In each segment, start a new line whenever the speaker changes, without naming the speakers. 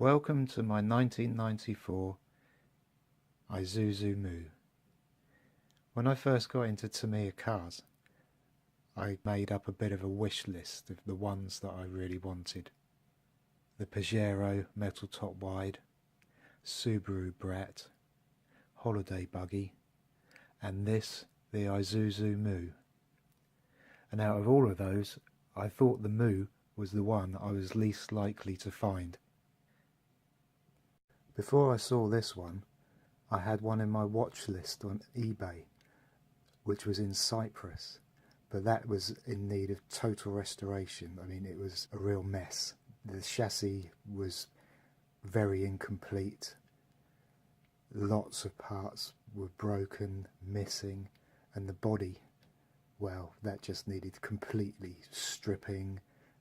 Welcome to my 1994 Isuzu Mu. When I first got into Tamiya cars, I made up a bit of a wish list of the ones that I really wanted. The Pajero metal top wide, Subaru Brat, holiday buggy, and this, the Isuzu Mu. And out of all of those, I thought the Mu was the one I was least likely to find. Before I saw this one, I had one in my watch list on eBay, which was in Cyprus, but that was in need of total restoration. I mean, it was a real mess. The chassis was very incomplete. Lots of parts were broken, missing, and the body, well, that just needed completely stripping,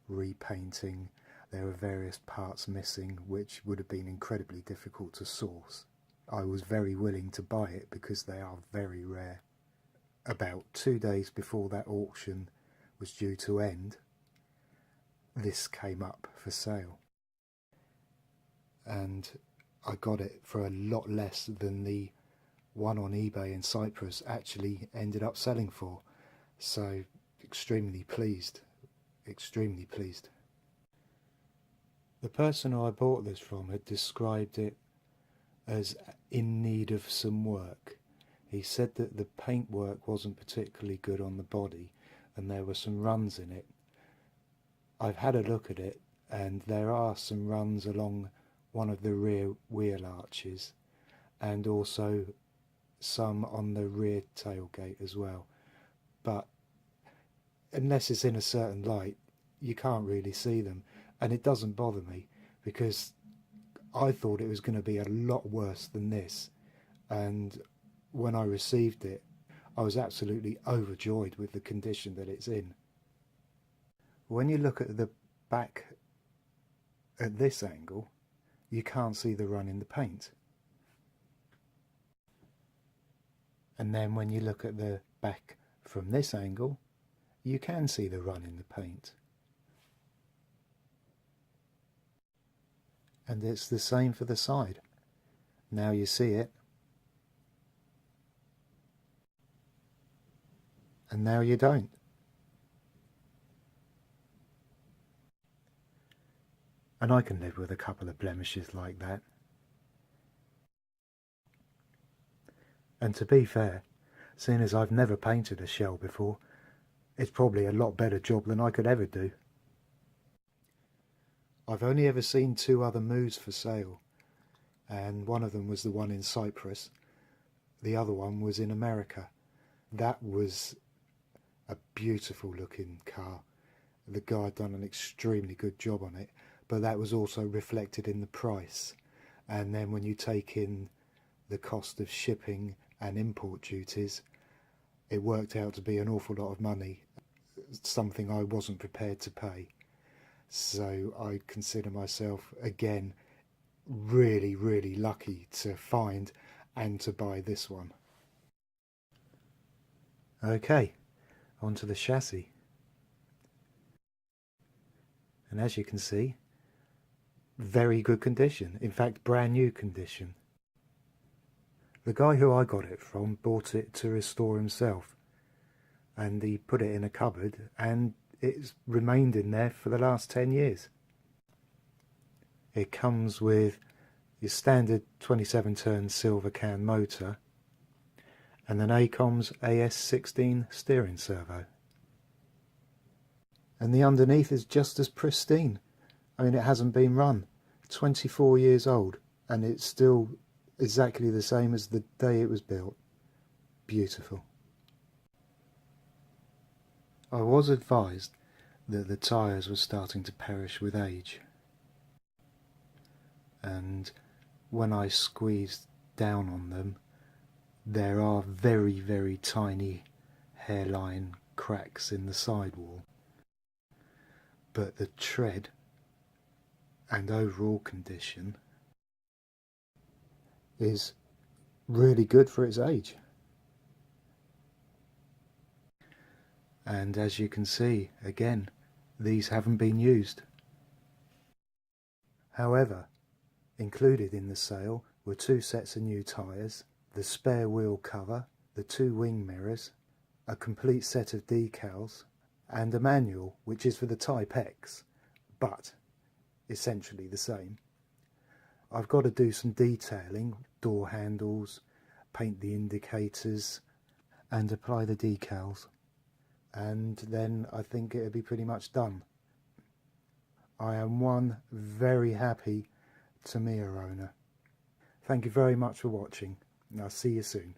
repainting. There were various parts missing, which would have been incredibly difficult to source. I was very willing to buy it because they are very rare. About 2 days before that auction was due to end, this came up for sale. And I got it for a lot less than the one on eBay in Cyprus actually ended up selling for. So extremely pleased, extremely pleased. The person who I bought this from had described it as in need of some work. He said that the paintwork wasn't particularly good on the body and there were some runs in it. I've had a look at it and there are some runs along one of the rear wheel arches and also some on the rear tailgate as well. But unless it's in a certain light, you can't really see them. And it doesn't bother me because I thought it was going to be a lot worse than this. And when I received it, I was absolutely overjoyed with the condition that it's in. When you look at the back at this angle, you can't see the run in the paint. And then when you look at the back from this angle, you can see the run in the paint. And it's the same for the side. Now you see it. And now you don't. And I can live with a couple of blemishes like that. And to be fair, seeing as I've never painted a shell before, it's probably a lot better job than I could ever do. I've only ever seen 2 other Mus for sale, and one of them was the one in Cyprus. The other one was in America. That was a beautiful looking car. The guy had done an extremely good job on it, but that was also reflected in the price. And then when you take in the cost of shipping and import duties, it worked out to be an awful lot of money, something I wasn't prepared to pay. So I consider myself, again, really, really lucky to find and to buy this one. Okay, onto the chassis. And as you can see, very good condition. In fact, brand new condition. The guy who I got it from bought it to restore himself. And he put it in a cupboard and it's remained in there for the last 10 years. It comes with your standard 27-turn silver can motor and an ACOMS AS16 steering servo. And the underneath is just as pristine. I mean, it hasn't been run. 24 years old and it's still exactly the same as the day it was built. Beautiful. I was advised that the tyres were starting to perish with age, and when I squeezed down on them there are very, very tiny hairline cracks in the sidewall, but the tread and overall condition is really good for its age. And as you can see, again, these haven't been used. However, Included in the sale were 2 sets of new tyres, the spare wheel cover, the 2 wing mirrors, a complete set of decals, and a manual which is for the Type X, but essentially the same. I've got to do some detailing, door handles, paint the indicators and apply the decals, and then I think it'll be pretty much done. I am one very happy Tamiya owner. Thank you very much for watching, and I'll see you soon.